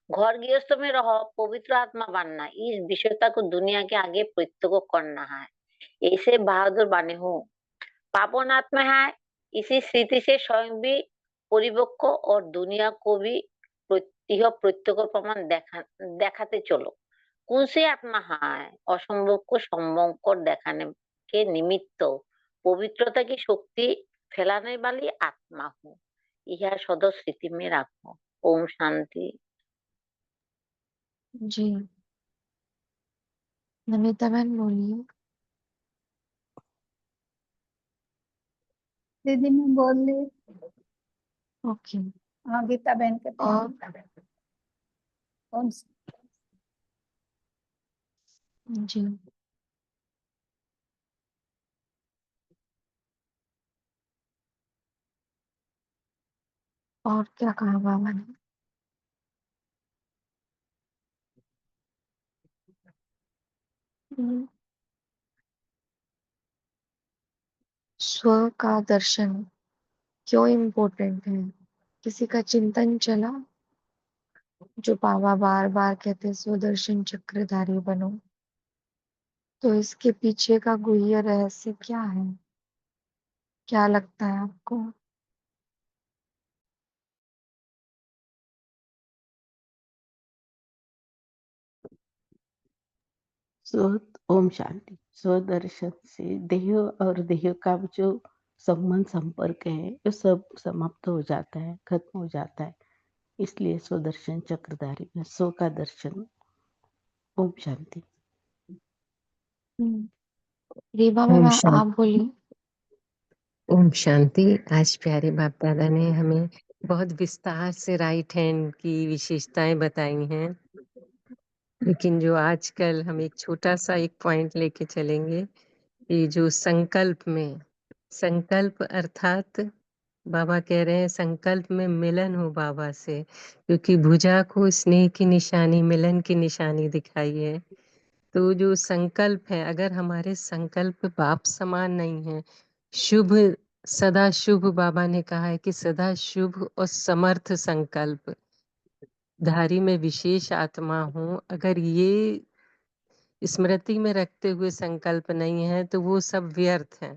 घर गृहस्थ में रहो, पवित्र आत्मा बनना, इस विषयता को दुनिया के आगे प्रत्यक्ष करना है। ऐसे बहादुर बने हो। पावन आत्मा है, इसी स्थिति से स्वयं भी परिपक्व और दुनिया को भी यह प्रत्यक्ष प्रमाण देखाते चलो। कौन सी आत्मा है? असंभव को संभव कर दिखाने के निमित्त पवित्रता की शक्ति फैलाने वाली आत्मा हो। यह सदा स्थिति में रखो। ओम शांति।
जी नमिता बहन बोलिए।
दीदी मैं बोल ली।
ओके।
हाँ गीता बहन के
और
ओम
जी और क्या कहा बाबा ने? स्व का दर्शन क्यों इम्पोर्टेंट है? किसी का चिंतन चला जो बाबा बार बार कहते हैं स्वदर्शन चक्रधारी बनो, तो इसके पीछे का गुह्य रहस्य क्या है? क्या लगता है आपको?
ओम शांति। स्वदर्शन से देह और देह का जो संबंध संपर्क है वो सब समाप्त हो जाता है, खत्म हो जाता है। इसलिए स्वदर्शन चक्रधारी में स्व का दर्शन। ओम शांति।
रीवा
ओम
में
शांति।
आप बोलिए।
ओम शांति। आज प्यारे बाप दादा ने हमें बहुत विस्तार से राइट हैंड की विशेषताएं बताई हैं, लेकिन जो आजकल हम एक छोटा सा एक पॉइंट लेके चलेंगे, ये जो संकल्प अर्थात बाबा कह रहे हैं संकल्प में मिलन हो बाबा से, क्योंकि भुजा को स्नेह की निशानी, मिलन की निशानी दिखाई है। तो जो संकल्प है, अगर हमारे संकल्प बाप समान नहीं है, शुभ सदा शुभ, बाबा ने कहा है कि सदा शुभ और समर्थ संकल्प धारी में विशेष आत्मा हूँ, अगर ये स्मृति में रखते हुए संकल्प नहीं है तो वो सब व्यर्थ है।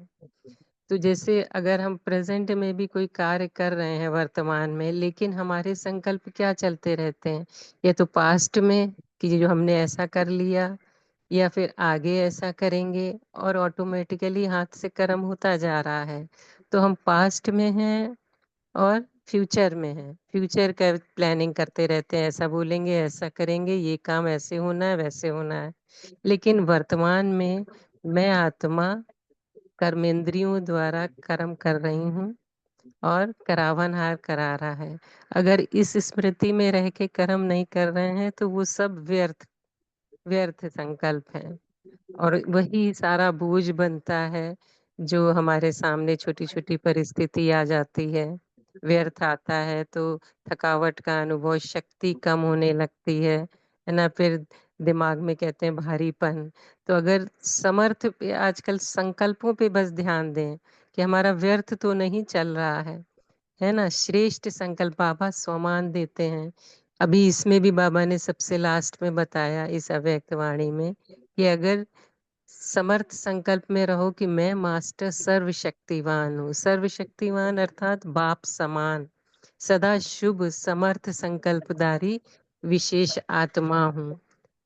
तो जैसे अगर हम प्रेजेंट में भी कोई कार्य कर रहे हैं वर्तमान में, लेकिन हमारे संकल्प क्या चलते रहते हैं, या तो पास्ट में कि जो हमने ऐसा कर लिया, या फिर आगे ऐसा करेंगे, और ऑटोमेटिकली हाथ से कर्म होता जा रहा है। तो हम पास्ट में हैं और फ्यूचर में हैं, फ्यूचर का प्लानिंग करते रहते हैं, ऐसा बोलेंगे, ऐसा करेंगे, ये काम ऐसे होना है, वैसे होना है। लेकिन वर्तमान में मैं आत्मा कर्मेंद्रियों द्वारा कर्म कर रही हूँ और करावनहार करा रहा है। अगर इस स्मृति में रह के कर्म नहीं कर रहे हैं तो वो सब व्यर्थ व्यर्थ संकल्प है, और वही सारा बोझ बनता है जो हमारे सामने छोटी छोटी परिस्थिति आ जाती है, व्यर्थ आता है तो थकावट का अनुभव, शक्ति कम होने लगती है ना। फिर दिमाग में कहते हैं भारीपन। तो अगर समर्थ पे आजकल संकल्पों पे बस ध्यान दें कि हमारा व्यर्थ तो नहीं चल रहा है ना। श्रेष्ठ संकल्प बाबा स्वमान देते हैं। अभी इसमें भी बाबा ने सबसे लास्ट में बताया इस अव्यक्त वाणी में कि अगर समर्थ संकल्प में रहो कि मैं मास्टर सर्वशक्तिवान हूँ। सर्वशक्तिवान अर्थात बाप समान, सदा शुभ समर्थ संकल्पधारी विशेष आत्मा हूँ,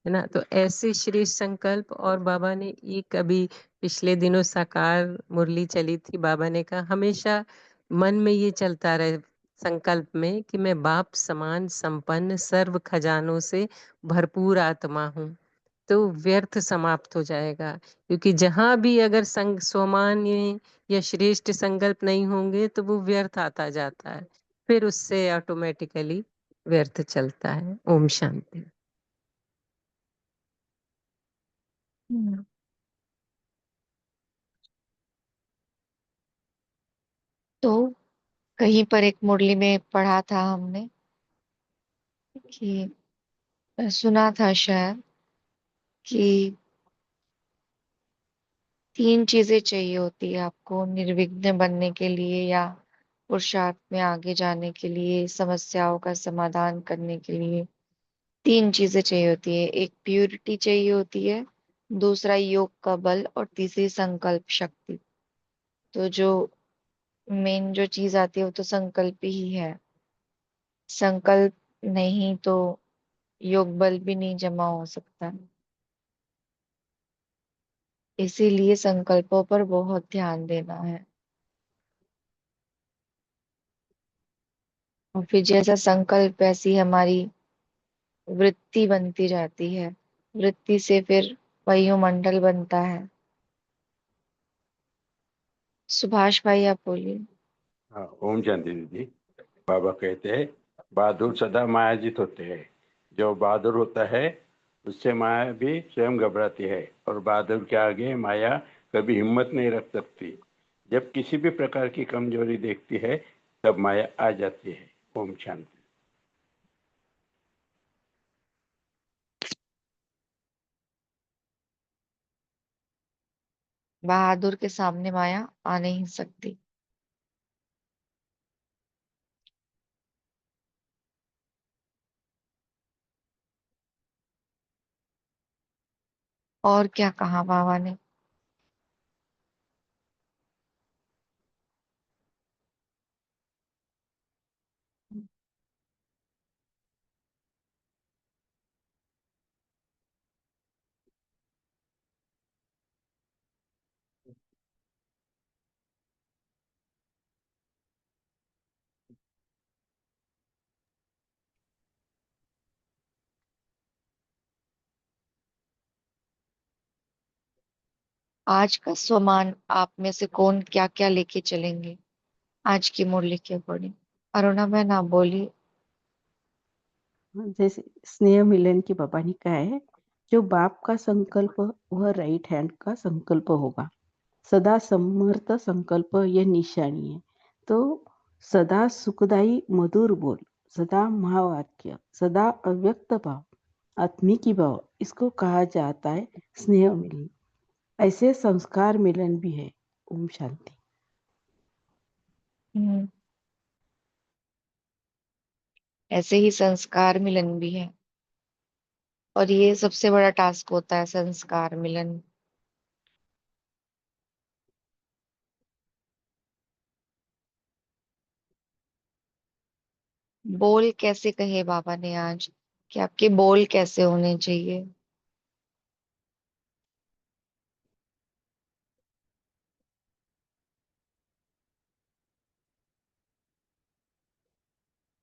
है ना। तो ऐसे श्रेष्ठ संकल्प। और बाबा ने एक अभी पिछले दिनों साकार मुरली चली थी, बाबा ने कहा हमेशा मन में ये चलता रहे संकल्प में कि मैं बाप समान संपन्न सर्व खजानों से भरपूर आत्मा हूँ। तो व्यर्थ समाप्त हो जाएगा, क्योंकि जहां भी अगर स्वमान्य या श्रेष्ठ संकल्प नहीं होंगे तो वो व्यर्थ आता जाता है, फिर उससे ऑटोमेटिकली व्यर्थ चलता है। ओम शांति।
हम्म, तो कहीं पर एक मुरली में पढ़ा था हमने कि सुना था शायद कि 3 चीजें चाहिए होती है आपको निर्विघ्न बनने के लिए या पुरुषार्थ में आगे जाने के लिए, समस्याओं का समाधान करने के लिए। 3 चीजें चाहिए होती है। एक प्यूरिटी चाहिए होती है, दूसरा योग का बल और तीसरी संकल्प शक्ति। तो जो मेन जो चीज आती है वो तो संकल्प ही है। संकल्प नहीं तो योग बल भी नहीं जमा हो सकता। इसीलिए संकल्पों पर बहुत ध्यान देना है। और फिर जैसा संकल्प वैसी हमारी वृत्ति बनती जाती है। वृत्ति से फिर वायुमंडल बनता है। सुभाष भाई आप बोलिए।
हाँ, ओम शांति दीदी। बाबा कहते हैं बहादुर सदा मायाजित होते हैं। जो बहादुर होता है उससे माया भी स्वयं घबराती है, और बहादुर के आगे माया कभी हिम्मत नहीं रख सकती। जब किसी भी प्रकार की कमजोरी देखती है तब माया आ जाती है। ओम शांति।
बहादुर के सामने माया आ नहीं सकती। और क्या कहा बाबा ने? आज का स्वमान आप में से कौन क्या क्या लेके चलेंगे आज की मुरली के अकॉर्डिंग? अरुणा बहन आप बोलिए।
जैसे स्नेह मिलन की बाबा ने कहा है, जो बाप का संकल्प वह राइट हैंड का संकल्प होगा। सदा समर्थ संकल्प यह निशानी है। तो सदा सुखदाई मधुर बोल, सदा महावाक्य, सदा अव्यक्त भाव, आत्मिकी भाव, इसको कहा जाता है स्नेह मिलन। ऐसे संस्कार मिलन भी है। ओम शांति।
हम्म, ऐसे ही संस्कार मिलन भी है। और ये सबसे बड़ा टास्क होता है, संस्कार मिलन। बोल कैसे कहे बाबा ने आज कि आपके बोल कैसे होने चाहिए?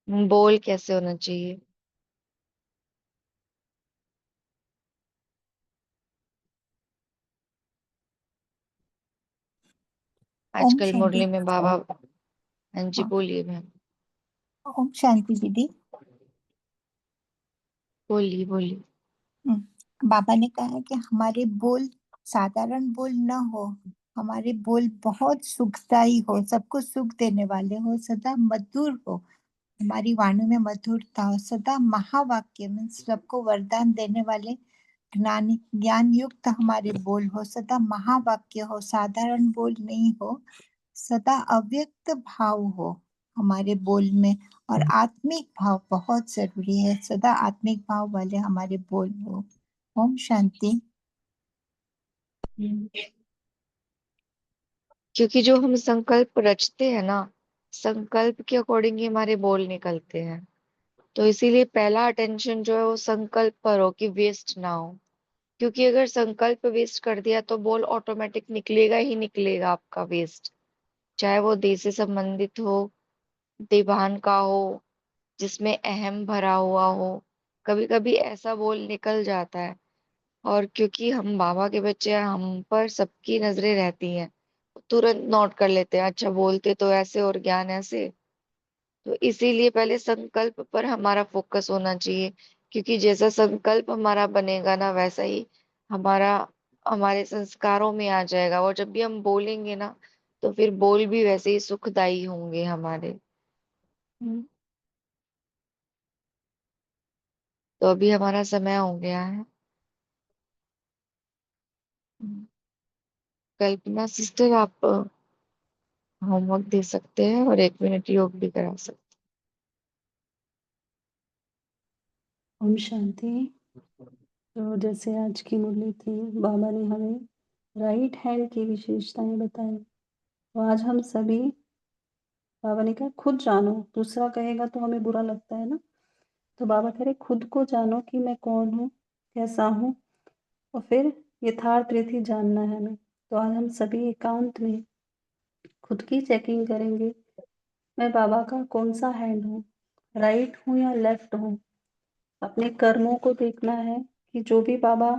बोल कैसे होना चाहिए?
ओम
आजकल
शांति।
मुरली में बाबा। हाँ जी
हाँ,
बोलिए बहन।
ओम शांति दीदी।
बोलिए बोलिए।
बाबा ने कहा कि हमारे बोल साधारण बोल न हो, हमारे बोल बहुत सुखदायी हो, सबको सुख देने वाले हो, सदा मधुर हो, हमारी वाणी में मधुरता हो, सदा महावाक्य में सबको वरदान देने वाले ज्ञान युक्त हमारे बोल हो, सदा महावाक्य हो, साधारण बोल नहीं हो, सदा अव्यक्त भाव हो हमारे बोल में, और आत्मिक भाव बहुत जरूरी है, सदा आत्मिक भाव वाले हमारे बोल हो। ओम शांति।
क्योंकि जो हम संकल्प रचते हैं ना, संकल्प के अकॉर्डिंग ही हमारे बोल निकलते हैं। तो इसीलिए पहला अटेंशन जो है वो संकल्प पर हो कि वेस्ट ना हो। क्योंकि अगर संकल्प वेस्ट कर दिया तो बोल ऑटोमेटिक निकलेगा ही निकलेगा आपका वेस्ट। चाहे वो देह से संबंधित हो, देवान का हो, जिसमें अहम भरा हुआ हो, कभी कभी ऐसा बोल निकल जाता है। और क्योंकि हम बाबा के बच्चे हैं, हम पर सबकी नजरें रहती हैं, तुरंत नोट कर लेते हैं, अच्छा बोलते तो ऐसे और ज्ञान ऐसे। तो इसीलिए पहले संकल्प पर हमारा फोकस होना चाहिए। क्योंकि जैसा संकल्प हमारा बनेगा ना, वैसा ही हमारा हमारे संस्कारों में आ जाएगा। और जब भी हम बोलेंगे ना, तो फिर बोल भी वैसे ही सुखदायी होंगे हमारे। तो अभी हमारा समय हो गया है। कल्पना सिस्टर, आप होमवर्क दे सकते हैं और 1 मिनट योग भी करा सकते
ओम शांति। तो जैसे आज की मुरली थी, बाबा ने हमें राइट हैंड की विशेषताएं बताई। तो आज हम सभी, बाबा ने कहा खुद जानो, दूसरा कहेगा तो हमें बुरा लगता है ना। तो बाबा कह रहे खुद को जानो कि मैं कौन हूँ, कैसा हूँ, और फिर यथार्थ रीति जानना है हमें। तो आज हम सभी एकांत में खुद की चेकिंग करेंगे, मैं बाबा का कौन सा हैंड हूँ, राइट हूँ या लेफ्ट हूँ। अपने कर्मों को देखना है कि जो भी बाबा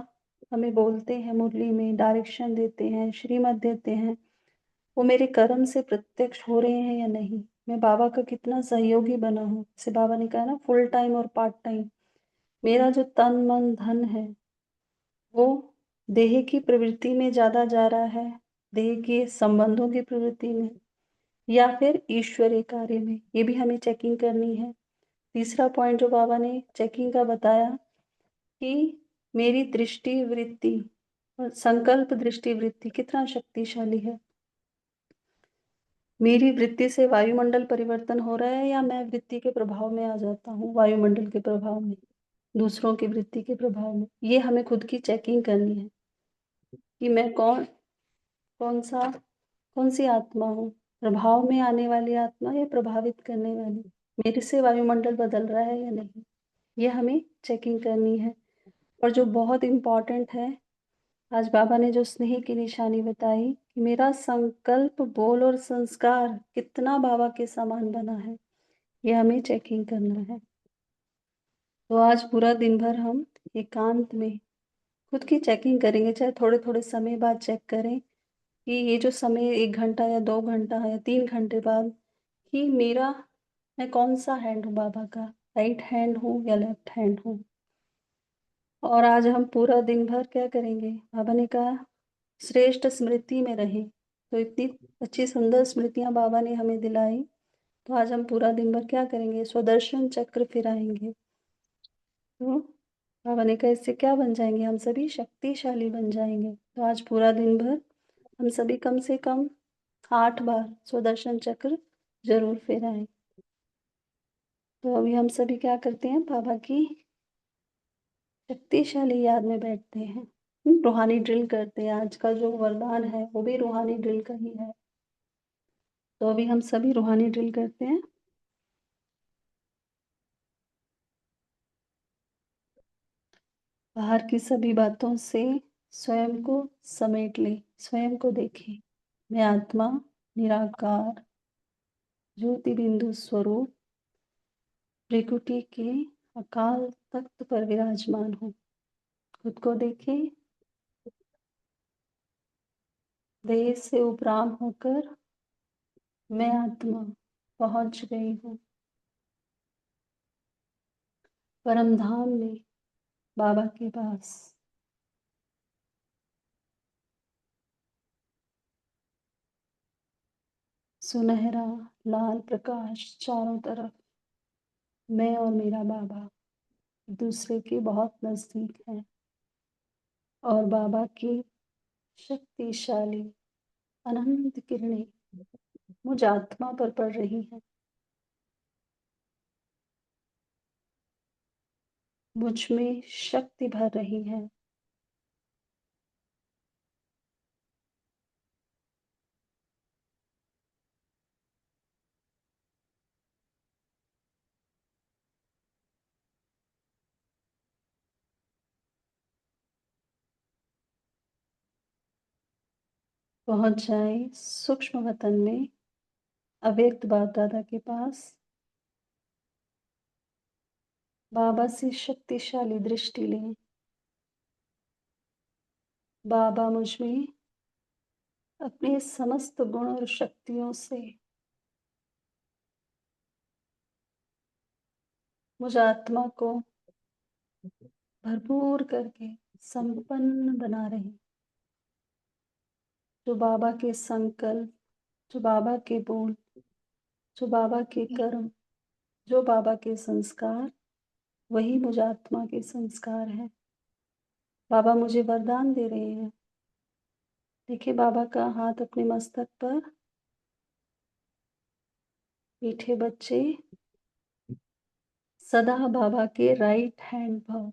हमें बोलते हैं, मुरली में डायरेक्शन देते हैं, श्रीमत देते हैं, वो मेरे कर्म से प्रत्यक्ष हो रहे हैं या नहीं। मैं बाबा का कितना सहयोगी बना हूँ। जैसे बाबा ने कहा ना, फुल टाइम और पार्ट टाइम। मेरा जो तन मन धन है वो देह की प्रवृत्ति में ज्यादा जा रहा है, देह के संबंधों की प्रवृत्ति में, या फिर ईश्वरीय कार्य में। ये भी हमें चेकिंग करनी है। तीसरा पॉइंट जो बाबा ने चेकिंग का बताया कि मेरी दृष्टि वृत्ति और संकल्प दृष्टि वृत्ति कितना शक्तिशाली है। मेरी वृत्ति से वायुमंडल परिवर्तन हो रहा है, या मैं वृत्ति के प्रभाव में आ जाता हूँ, वायुमंडल के प्रभाव में, दूसरों की वृत्ति के प्रभाव में। ये हमें खुद की चेकिंग करनी है कि मैं कौन सी आत्मा हूँ, प्रभाव में आने वाली आत्मा या प्रभावित करने वाली। मेरे से वायुमंडल बदल रहा है या नहीं, ये हमें चेकिंग करनी है। और जो बहुत इम्पोर्टेंट है, आज बाबा ने जो स्नेह की निशानी बताई कि मेरा संकल्प, बोल और संस्कार कितना बाबा के समान बना है, ये हमें चेकिंग करना है। तो आज पूरा दिन भर हम एकांत में खुद की चेकिंग करेंगे, चाहे थोड़े थोड़े समय बाद चेक करें कि ये जो समय 1 घंटा या 2 घंटा या 3 घंटे बाद, कि मैं कौन सा हैंड हूँ बाबा का, राइट हैंड हूँ या लेफ्ट हैंड हूँ। और आज हम पूरा दिन भर क्या करेंगे, बाबा ने कहा श्रेष्ठ स्मृति में रहे। तो इतनी अच्छी सुंदर स्मृतियां बाबा ने हमें दिलाई। तो आज हम पूरा दिन भर क्या करेंगे, स्वदर्शन चक्र फिराएंगे। तो बाबा ने कहा इससे क्या बन जाएंगे, हम सभी शक्तिशाली बन जाएंगे। तो आज पूरा दिन भर हम सभी कम से कम 8 बार स्वदर्शन चक्र जरूर फिराएं। तो अभी हम सभी क्या करते हैं, बाबा की शक्तिशाली याद में बैठते हैं, रूहानी ड्रिल करते हैं। आज का जो वरदान है वो भी रूहानी ड्रिल का ही है। तो अभी हम सभी रूहानी ड्रिल करते हैं। बाहर की सभी बातों से स्वयं को समेट ले, स्वयं को देखें। मैं आत्मा निराकार ज्योति बिंदु स्वरूप प्रकृति के अकाल तख्त पर विराजमान हूँ। खुद को देखें। देह से उपराम होकर मैं आत्मा पहुंच गई हूँ परम धाम में, बाबा के पास। सुनहरा लाल प्रकाश चारों तरफ, मैं और मेरा बाबा एक दूसरे के बहुत नजदीक हैं। और बाबा की शक्तिशाली अनंत किरणें मुझ आत्मा पर पड़ रही हैं। मुझ में शक्ति भर रही है। पहुंच जाए सूक्ष्म वतन में अव्यक्त बाप दादा के पास। बाबा से शक्तिशाली दृष्टि लें। बाबा मुझ में अपने समस्त गुण और शक्तियों से मुझ आत्मा को भरपूर करके संपन्न बना रहे। जो बाबा के संकल्प, जो बाबा के बोल, जो बाबा के कर्म, जो बाबा के संस्कार, वही मुझ आत्मा के संस्कार है। बाबा मुझे वरदान दे रहे हैं। देखिए बाबा का हाथ अपने मस्तक पर। मीठे बच्चे सदा बाबा के राइट हैंड भाव।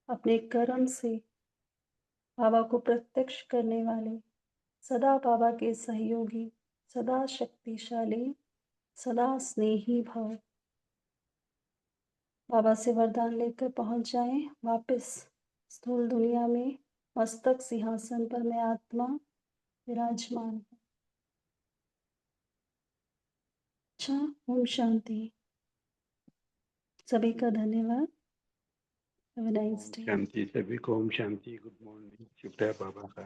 अपने कर्म से बाबा को प्रत्यक्ष करने वाले, सदा बाबा के सहयोगी, सदा शक्तिशाली, सदा स्नेही भाव। बाबा से वरदान लेकर पहुंच जाएं वापस स्थूल दुनिया में। मस्तक सिंहासन पर मैं आत्मा विराजमान हूँ। अच्छा, ओम शांति। सभी का धन्यवाद। Have a nice day.
शांति सभी को। ओम शांति। Good morning. शुक्रिया बाबा का।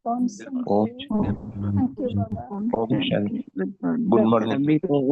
ओम
ओम
शांति। थैंक यू बाबा।
ओम शांति। Good morning.